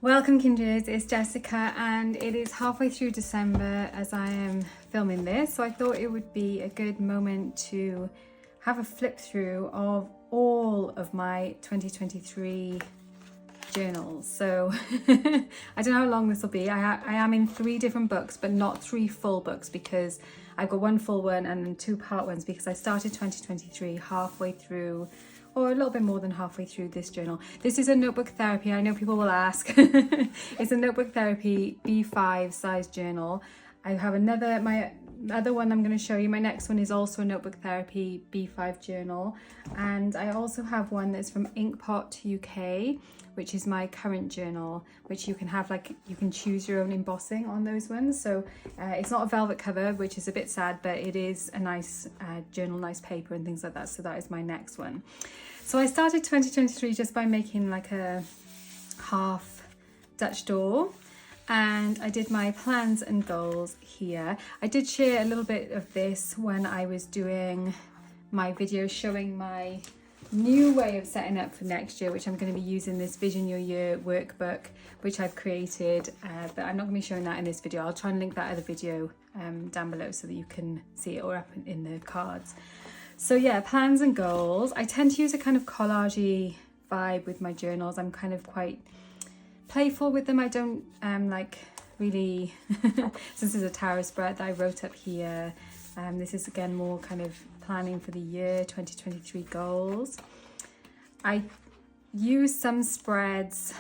Welcome kindreds, it's Jessica and it is halfway through December as I am filming this, so I thought it would be a good moment to have a flip through of all of my 2023 journals. So I don't know how long this will be. I am in 3 different books, but not 3 full books, because I've got 1 full one and then 2 part ones, because I started 2023 halfway through, or a little bit more than halfway through this journal. This is a notebook therapy. I know people will ask. It's a notebook therapy B5 size journal. I have my other one I'm going to show you. My next one is also a notebook therapy B5 journal. And I also have one that's from Inkpot UK, which is my current journal, which you can have, you can choose your own embossing on those ones. So it's not a velvet cover, which is a bit sad, but it is a nice journal, nice paper and things like that. So that is my next one. So I started 2023 just by making like a half Dutch door, and I did my plans and goals here. I did share a little bit of this when I was doing my video showing my new way of setting up for next year, which I'm going to be using this Vision Your Year workbook, which I've created, but I'm not going to be showing that in this video. I'll try and link that other video down below so that you can see it, or up in the cards. So yeah, plans and goals. I tend to use a kind of collage-y vibe with my journals. I'm kind of quite playful with them. I don't really so this is a tarot spread that I wrote up here. This is again more kind of planning for the year 2023 goals. I use some spreads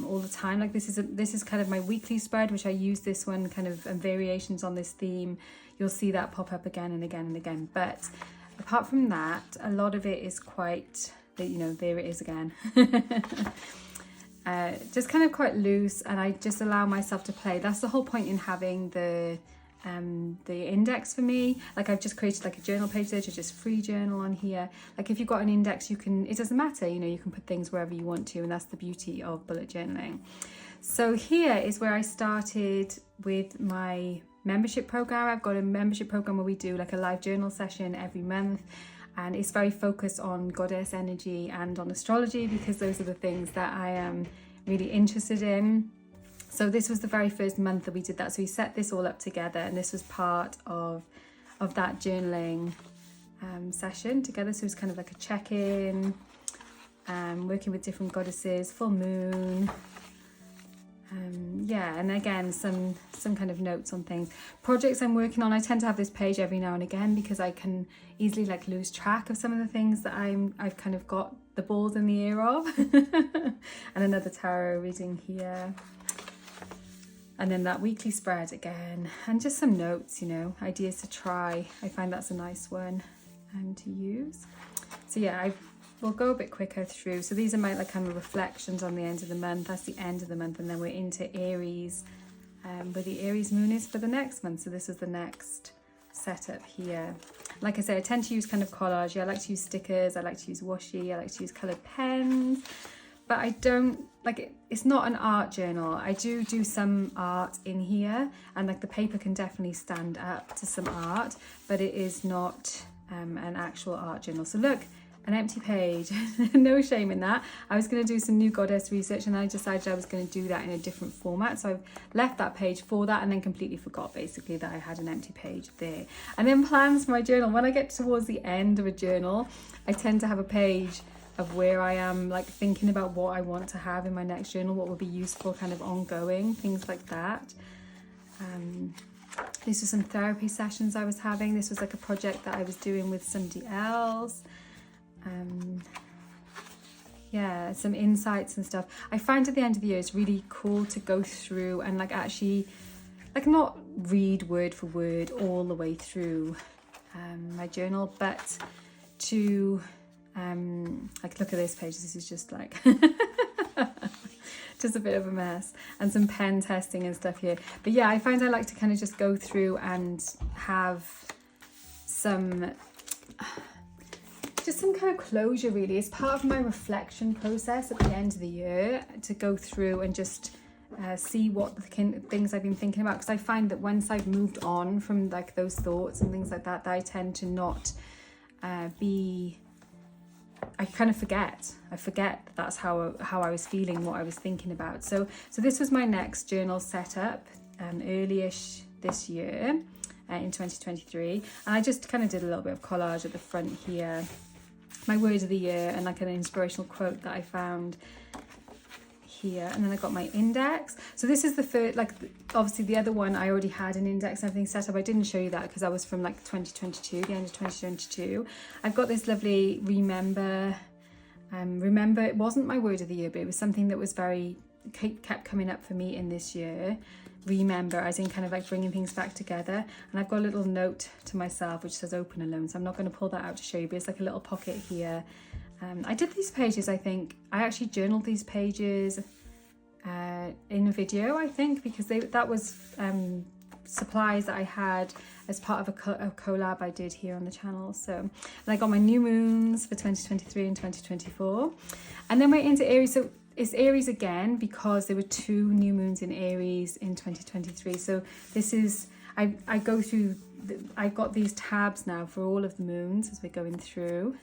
all the time. Like this is kind of my weekly spread, which I use this one kind of variations on this theme. You'll see that pop up again and again and again. But apart from that, a lot of it is quite, there it is again. Just kind of quite loose, and I just allow myself to play. That's the whole point in having the index for me. Like I've just created like a journal page there, just free journal on here. Like if you've got an index, it doesn't matter, you can put things wherever you want to, and that's the beauty of bullet journaling. So here is where I started with my membership program. I've got a membership program where we do like a live journal session every month, and it's very focused on goddess energy and on astrology, because those are the things that I am really interested in. So this was the very first month that we did that. So we set this all up together, and this was part of that journaling session together. So it was kind of like a check-in, working with different goddesses, full moon, and again some kind of notes on things, projects I'm working on. I tend to have this page every now and again because I can easily lose track of some of the things that I've kind of got the balls in the air of. And another tarot reading here, and then that weekly spread again, and just some notes, ideas to try. I find that's a nice one to use. So yeah, we'll go a bit quicker through. So these are my kind of reflections on the end of the month. That's the end of the month, and then we're into Aries, where the Aries moon is for the next month. So this is the next setup here. Like I say, I tend to use kind of collage. I like to use stickers, I like to use washi, I like to use coloured pens, but I don't it's not an art journal. I do some art in here, and the paper can definitely stand up to some art, but it is not an actual art journal. So look, an empty page. No shame in that. I was going to do some new goddess research, and I decided I was going to do that in a different format, so I've left that page for that, and then completely forgot basically that I had an empty page there. And then plans for my journal. When I get towards the end of a journal, I tend to have a page of where I am thinking about what I want to have in my next journal, what would be useful kind of ongoing, things like that. These were some therapy sessions I was having. This was like a project that I was doing with somebody else. Some insights and stuff. I find at the end of the year it's really cool to go through and actually not read word for word all the way through my journal, but to look at this page. This is just just a bit of a mess, and some pen testing and stuff here. But yeah, I find I like to kind of just go through and have some kind of closure, really. It's part of my reflection process at the end of the year, to go through and just see what the things I've been thinking about, because I find that once I've moved on from those thoughts and things like that, I tend to not be I kind of forget. I forget that that's how I was feeling, what I was thinking about. So this was my next journal setup, early-ish this year, in 2023. And I just kind of did a little bit of collage at the front here, my word of the year, and like an inspirational quote that I found here. And then I got my index. So this is the first, like, obviously the other one I already had an index and everything set up. I didn't show you that because that was from like 2022, the end of 2022. I've got this lovely remember. Remember, it wasn't my word of the year, but it was something that was kept coming up for me in this year. Remember, as in kind of like bringing things back together. And I've got a little note to myself which says open alone, so I'm not going to pull that out to show you, but it's like a little pocket here. I did these pages, I think I actually journaled these pages in a video, I think, because that was supplies that I had as part of a collab I did here on the channel. So, and I got my new moons for 2023 and 2024, and then we're into Aries. So it's Aries again because there were 2 new moons in Aries in 2023. So this is, I go through, I got these tabs now for all of the moons as we're going through,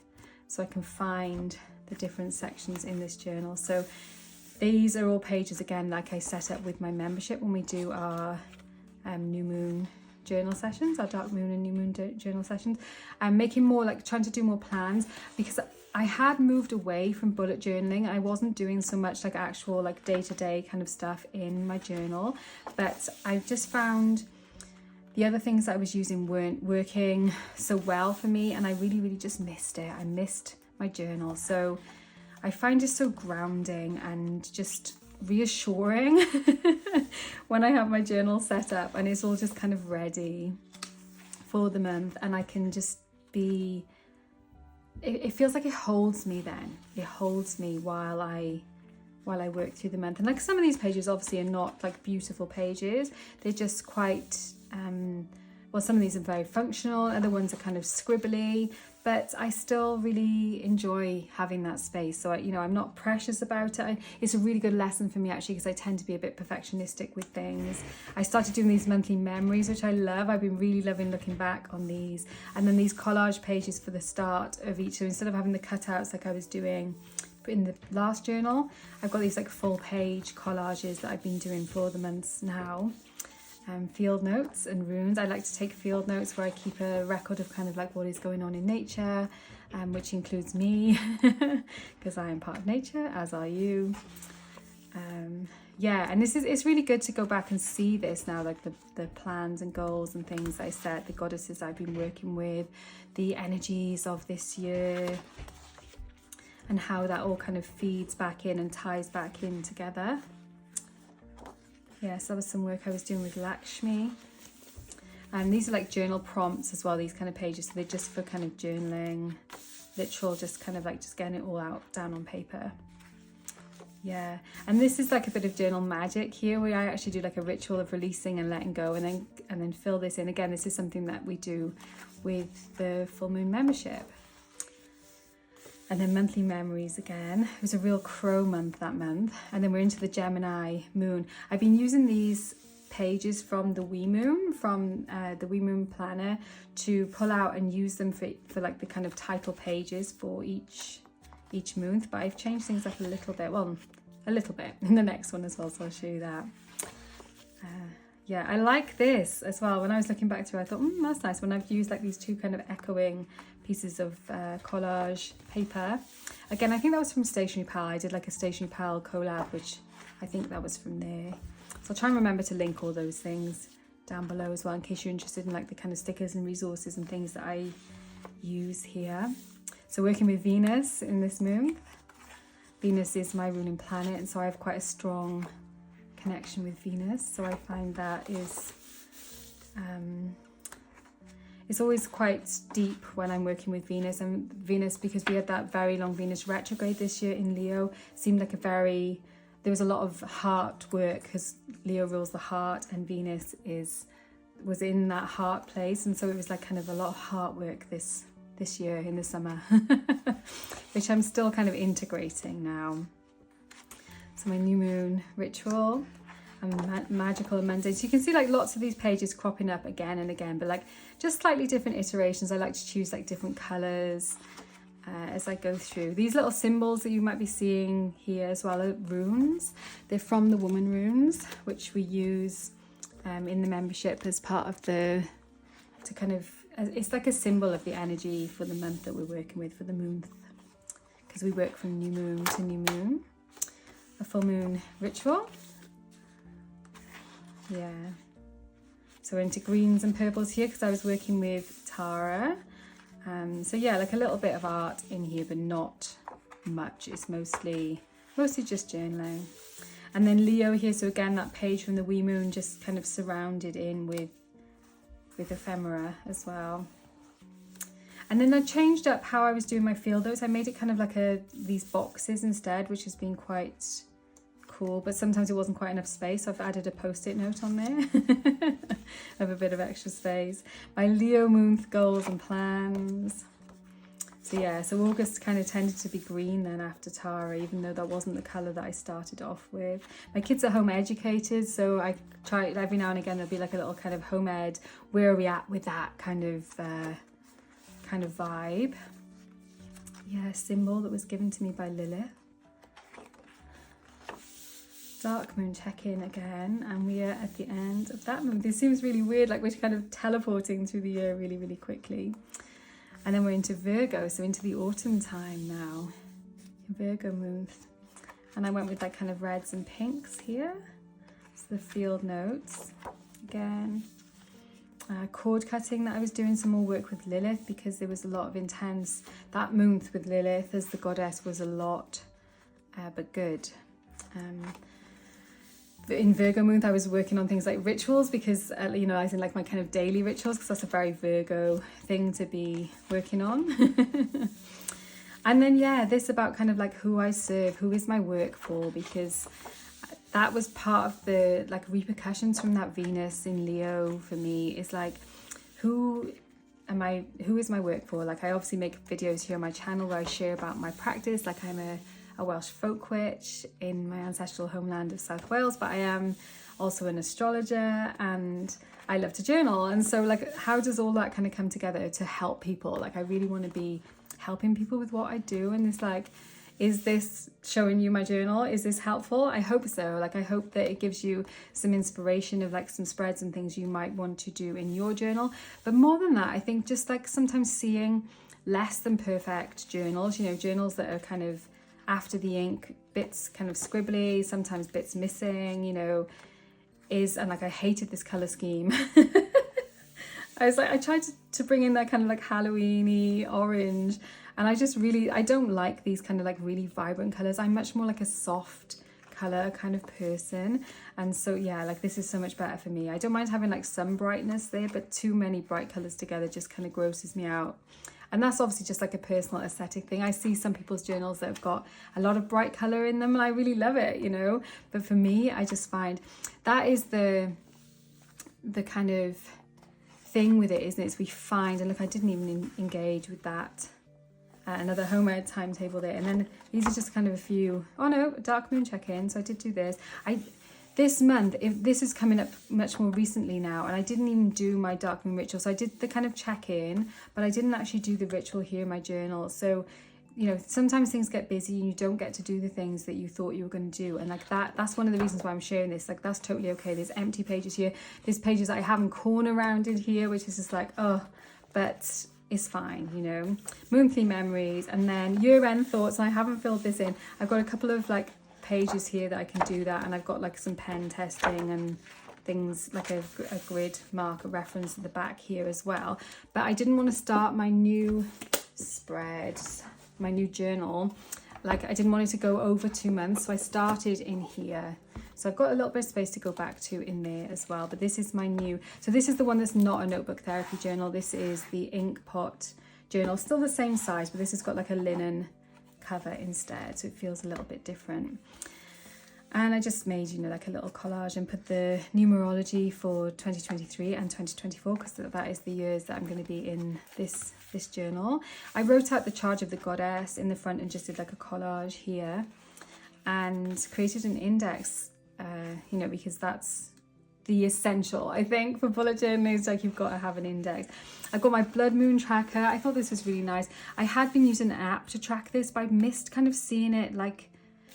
so I can find the different sections in this journal. So these are all pages again like I set up with my membership when we do our new moon journal sessions, our dark moon and new moon journal sessions. I'm making more, like trying to do more plans, because I had moved away from bullet journaling. I wasn't doing so much like actual like day-to-day kind of stuff in my journal, but I just found the other things that I was using weren't working so well for me, and I really just missed it. I missed my journal. So I find it so grounding and just reassuring when I have my journal set up and it's all just kind of ready for the month, and I can just be, it feels like it holds me then. It holds me while I work through the month. And like some of these pages obviously are not like beautiful pages. They're just quite, well, some of these are very functional, other ones are kind of scribbly, but I still really enjoy having that space. So, I'm not precious about it. It's a really good lesson for me actually, because I tend to be a bit perfectionistic with things. I started doing these monthly memories, which I love. I've been really loving looking back on these. And then these collage pages for the start of each. So instead of having the cutouts like I was doing in the last journal, I've got these like full page collages that I've been doing for the months now. Field notes and runes. I like to take field notes where I keep a record of kind of like what is going on in nature, which includes me, because I am part of nature, as are you. Yeah, and it's really good to go back and see this now, like the plans and goals and things I set, the goddesses I've been working with, the energies of this year, and how that all kind of feeds back in and ties back in together. Yes, that was some work I was doing with Lakshmi. And these are like journal prompts as well, these kind of pages. So they're just for kind of journaling, literal, just kind of like just getting it all out down on paper. Yeah, and this is like a bit of journal magic here, where I actually do like a ritual of releasing and letting go, and then fill this in. Again, this is something that we do with the full moon membership. And then monthly memories again. It was a real crow month that month. And then we're into the Gemini moon. I've been using these pages from the Wee Moon, from the Wee Moon planner, to pull out and use them for like the kind of title pages for each month. But I've changed things up a little bit. Well, a little bit in the next one as well, so I'll show you that. Yeah, I like this as well. When I was looking back through, I thought, that's nice. When I've used like these 2 kind of echoing pieces of collage paper. Again, I think that was from Stationery Pal. I did like a Stationery Pal collab, which I think that was from there. So I'll try and remember to link all those things down below as well, in case you're interested in like the kind of stickers and resources and things that I use here. So working with Venus in this month. Venus is my ruling planet, and so I have quite a strong connection with Venus, so I find that is it's always quite deep when I'm working with Venus. And Venus, because we had that very long Venus retrograde this year in Leo, seemed like there was a lot of heart work, because Leo rules the heart and Venus was in that heart place, and so it was like kind of a lot of heart work this year in the summer, which I'm still kind of integrating now. So my new moon ritual and magical Monday. So you can see like lots of these pages cropping up again and again, but like just slightly different iterations. I like to choose like different colors. as I go through. These little symbols that you might be seeing here as well are runes. They're from the woman runes, which we use in the membership as part of to kind of, it's like a symbol of the energy for the month that we're working with, for the month, because we work from new moon to new moon, a full moon ritual. Yeah, so we're into greens and purples here because I was working with Tara. So yeah, like a little bit of art in here, but not much. It's mostly just journaling. And then Leo here, so again, that page from the wee moon, just kind of surrounded in with ephemera as well. And then I changed up how I was doing my field notes. I made it kind of like these boxes instead, which has been quite cool, but sometimes it wasn't quite enough space, so I've added a post-it note on there. I have a bit of extra space. My Leo moon goals and plans. So yeah, so August kind of tended to be green then after Tara, even though that wasn't the colour that I started off with. My kids are home educated, so I try every now and again there'll be like a little kind of home ed, where are we at with that kind of vibe. Yeah, symbol that was given to me by Lilith. Dark moon check-in again, and we are at the end of that moon. This seems really weird, like we're kind of teleporting through the year really, really quickly. And then we're into Virgo, so into the autumn time now. Virgo moon. And I went with like kind of reds and pinks here. So the field notes again. Cord cutting that I was doing some more work with Lilith, because there was a lot of intense, that month with Lilith as the goddess was a lot, but good. In Virgo month I was working on things like rituals, because you know, I was in like my kind of daily rituals, because that's a very Virgo thing to be working on. And then yeah, this about kind of like who I serve, who is my work for, because that was part of the like repercussions from that Venus in Leo for me, is like who is my work for. Like I obviously make videos here on my channel where I share about my practice, like I'm a Welsh folk witch in my ancestral homeland of South Wales, but I am also an astrologer and I love to journal. And so like, how does all that kind of come together to help people? Like I really want to be helping people with what I do, and it's like, is this showing you my journal? Is this helpful? I hope so. Like I hope that it gives you some inspiration of like some spreads and things you might want to do in your journal. But more than that, I think just like sometimes seeing less than perfect journals, you know, journals that are kind of after the ink, bits kind of scribbly, sometimes bits missing, you know, and like I hated this colour scheme. I tried to bring in that kind of like Halloween-y orange, and I don't like these kind of like really vibrant colours. I'm much more like a soft colour kind of person, and so yeah, like this is so much better for me. I don't mind having like some brightness there, but too many bright colours together just kind of grosses me out. And that's obviously just like a personal aesthetic thing. I see some people's journals that have got a lot of bright colour in them and I really love it, you know. But for me, I just find that is the kind of thing with it, isn't it? Is we find, and look, I didn't even engage with that. Another home ed timetable there. And then these are just kind of a few, oh no, dark moon check-in. So I did do this. This month, if this is coming up much more recently now, and I didn't even do my dark moon ritual. So I did the kind of check-in, but I didn't actually do the ritual here in my journal. So, you know, sometimes things get busy and you don't get to do the things that you thought you were going to do. And like that's one of the reasons why I'm sharing this. Like that's totally okay. There's empty pages here. There's pages that I haven't corner rounded here, which is just like, oh, but it's fine, you know. Monthly memories, and then year-end thoughts. And I haven't filled this in. I've got a couple of like pages here that I can do that, and I've got like some pen testing and things, like a grid marker reference at the back here as well. But I didn't want to start my new spread, my new journal, like I didn't want it to go over 2 months, so I started in here. So I've got a little bit of space to go back to in there as well. But this is my new, so this is the one that's not a notebook therapy journal. This is the inkpot journal, still the same size, but this has got like a linen cover instead, so it feels a little bit different. And I just made, you know, like a little collage and put the numerology for 2023 and 2024, because that is the years that I'm going to be in this journal. I wrote out the charge of the goddess in the front and just did like a collage here, and created an index, you know, because that's the essential, I think, for bullet journaling. It's like you've got to have an index. I've got my blood moon tracker. I thought this was really nice. I had been using an app to track this, but I missed kind of seeing it like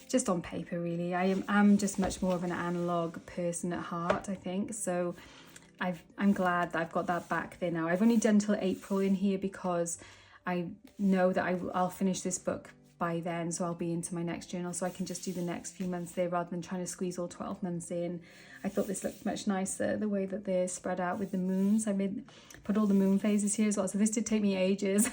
just on paper, really. I'm just much more of an analog person at heart, I think. So I'm glad that I've got that back there now. I've only done till April in here because I know that I'll finish this book by then, so I'll be into my next journal, so I can just do the next few months there rather than trying to squeeze all 12 months in. I thought this looked much nicer, the way that they're spread out with the moons. I put all the moon phases here as well, so this did take me ages,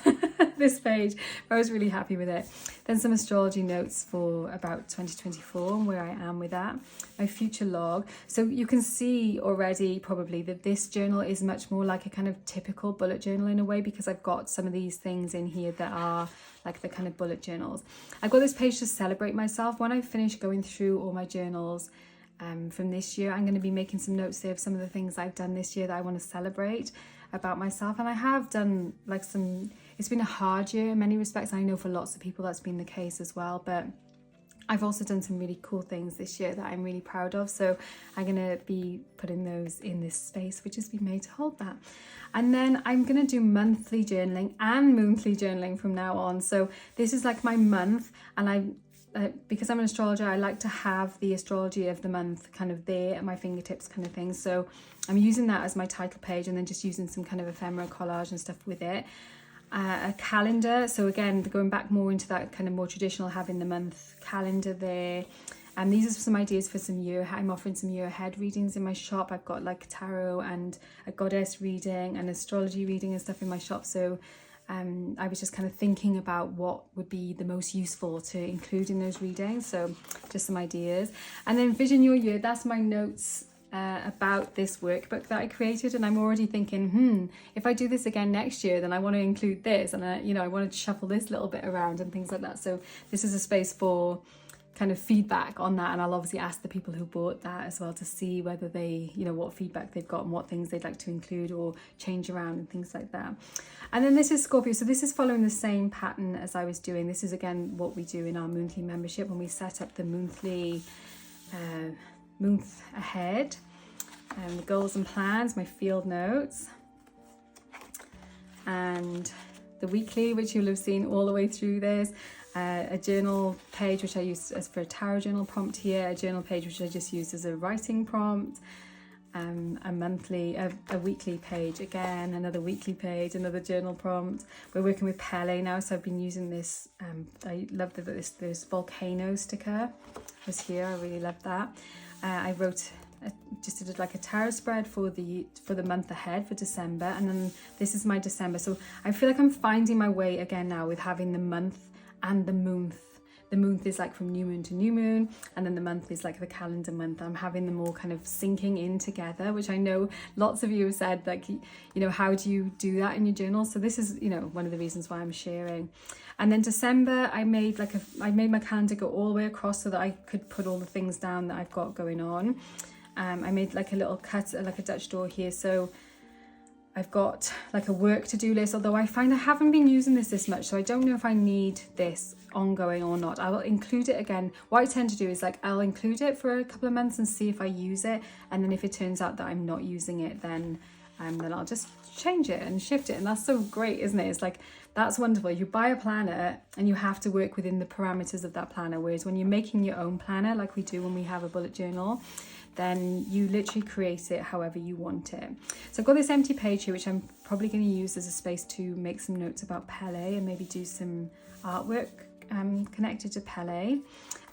this page, but I was really happy with it. Then some astrology notes for about 2024 and where I am with that. My future log. So you can see already probably that this journal is much more like a kind of typical bullet journal in a way, because I've got some of these things in here that are like the kind of bullet journals. I've got this page to celebrate myself. When I finish going through all my journals from this year, I'm going to be making some notes there of some of the things I've done this year that I want to celebrate about myself. And I have done like it's been a hard year in many respects. I know for lots of people that's been the case as well, but I've also done some really cool things this year that I'm really proud of. So I'm going to be putting those in this space, which has been made to hold that. And then I'm going to do monthly journaling and monthly journaling from now on. So this is like my month, and because I'm an astrologer, I like to have the astrology of the month kind of there at my fingertips kind of thing. So I'm using that as my title page, and then just using some kind of ephemera collage and stuff with it. A calendar, so again going back more into that kind of more traditional, having the month calendar there. And these are some ideas for I'm offering some year ahead readings in my shop. I've got like tarot and a goddess reading and astrology reading and stuff in my shop. So I was just kind of thinking about what would be the most useful to include in those readings. So just some ideas. And then Vision Your Year, that's my notes about this workbook that I created, and I'm already thinking, if I do this again next year, then I want to include this, and I want to shuffle this little bit around and things like that. So this is a space for kind of feedback on that, and I'll obviously ask the people who bought that as well to see whether they, what feedback they've got and what things they'd like to include or change around and things like that. And then this is Scorpio, so this is following the same pattern as I was doing. This is again what we do in our monthly membership when we set up the monthly month ahead, the goals and plans, my field notes, and the weekly, which you'll have seen all the way through this, a journal page which I used as for a tarot journal prompt here, a journal page which I just used as a writing prompt, a weekly page again, another weekly page, another journal prompt. We're working with Pele now, so I've been using this. I love this volcano sticker was here. I really love that. I wrote just did like a tarot spread for the month ahead for December, and then this is my December. So I feel like I'm finding my way again now with having the month and the month. The month is like from new moon to new moon, and then the month is like the calendar month. I'm having them all kind of sinking in together, which I know lots of you have said, like, how do you do that in your journal? So this is, one of the reasons why I'm sharing. And then December, I made my calendar go all the way across so that I could put all the things down that I've got going on. I made like a little cut, like a Dutch door here. So I've got like a work to-do list, although I find I haven't been using this much, so I don't know if I need this ongoing or not. I will include it again. What I tend to do is like I'll include it for a couple of months and see if I use it, and then if it turns out that I'm not using it, then I'll just change it and shift it. And that's so great, isn't it? It's like, that's wonderful. You buy a planner and you have to work within the parameters of that planner, whereas when you're making your own planner, like we do when we have a bullet journal, then you literally create it however you want it. So I've got this empty page here, which I'm probably going to use as a space to make some notes about Pele and maybe do some artwork connected to Pele.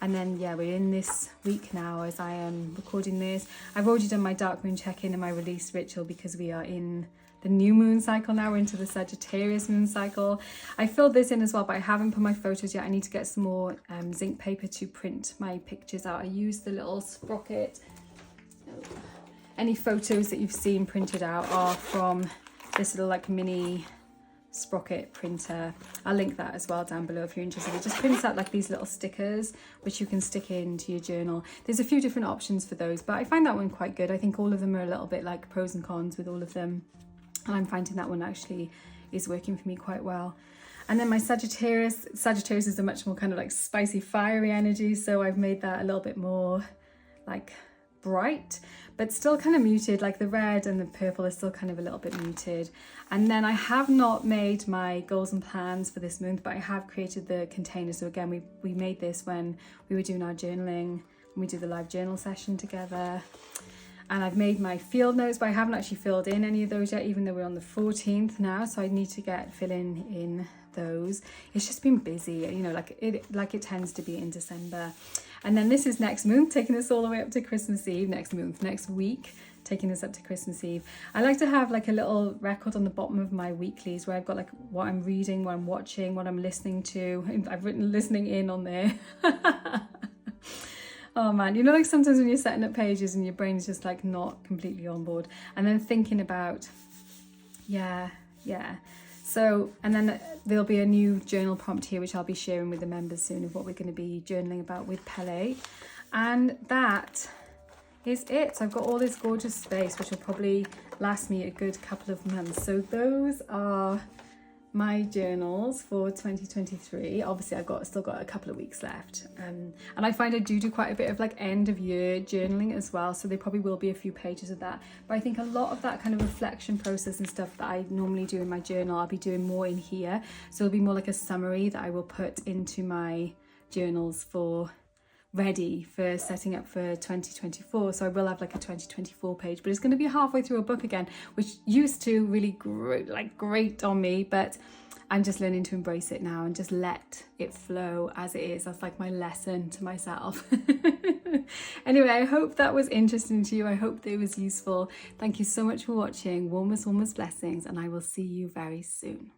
And then, yeah, we're in this week now as I am recording this. I've already done my dark moon check-in and my release ritual because we are in the new moon cycle now. We're into the Sagittarius moon cycle. I filled this in as well, but I haven't put my photos yet. I need to get some more zinc paper to print my pictures out. I used the little sprocket. Any photos that you've seen printed out are from this little like mini sprocket printer. I'll link that as well down below if you're interested. It just prints out like these little stickers which you can stick into your journal. There's a few different options for those, but I find that one quite good. I think all of them are a little bit like pros and cons with all of them, and I'm finding that one actually is working for me quite well. And then my Sagittarius is a much more kind of like spicy, fiery energy, so I've made that a little bit more like bright, but still kind of muted. Like the red and the purple are still kind of a little bit muted. And then I have not made my goals and plans for this month, but I have created the container. So again, we made this when we were doing our journaling, when we did the live journal session together. And I've made my field notes, but I haven't actually filled in any of those yet, even though we're on the 14th now. So I need to filling in those. It's just been busy, you know, like it tends to be in December. And then this is next month, taking us all the way up to Christmas Eve. Next week, taking us up to Christmas Eve. I like to have like a little record on the bottom of my weeklies where I've got like what I'm reading, what I'm watching, what I'm listening to. I've written listening in on there. Oh man, you know, like sometimes when you're setting up pages and your brain's just like not completely on board, and then thinking about, yeah. So, and then there'll be a new journal prompt here, which I'll be sharing with the members soon, of what we're going to be journaling about with Pele. And that is it. So I've got all this gorgeous space, which will probably last me a good couple of months. So those are my journals for 2023. Obviously I've still got a couple of weeks left, and I find I do quite a bit of like end of year journaling as well, so there probably will be a few pages of that, but I think a lot of that kind of reflection process and stuff that I normally do in my journal, I'll be doing more in here. So it'll be more like a summary that I will put into my journals for ready for setting up for 2024. So I will have like a 2024 page, but it's going to be halfway through a book again, which used to really grate on me, but I'm just learning to embrace it now and just let it flow as it is. That's like my lesson to myself. Anyway, I hope that was interesting to you. I hope that it was useful. Thank you so much for watching. Warmest blessings, and I will see you very soon.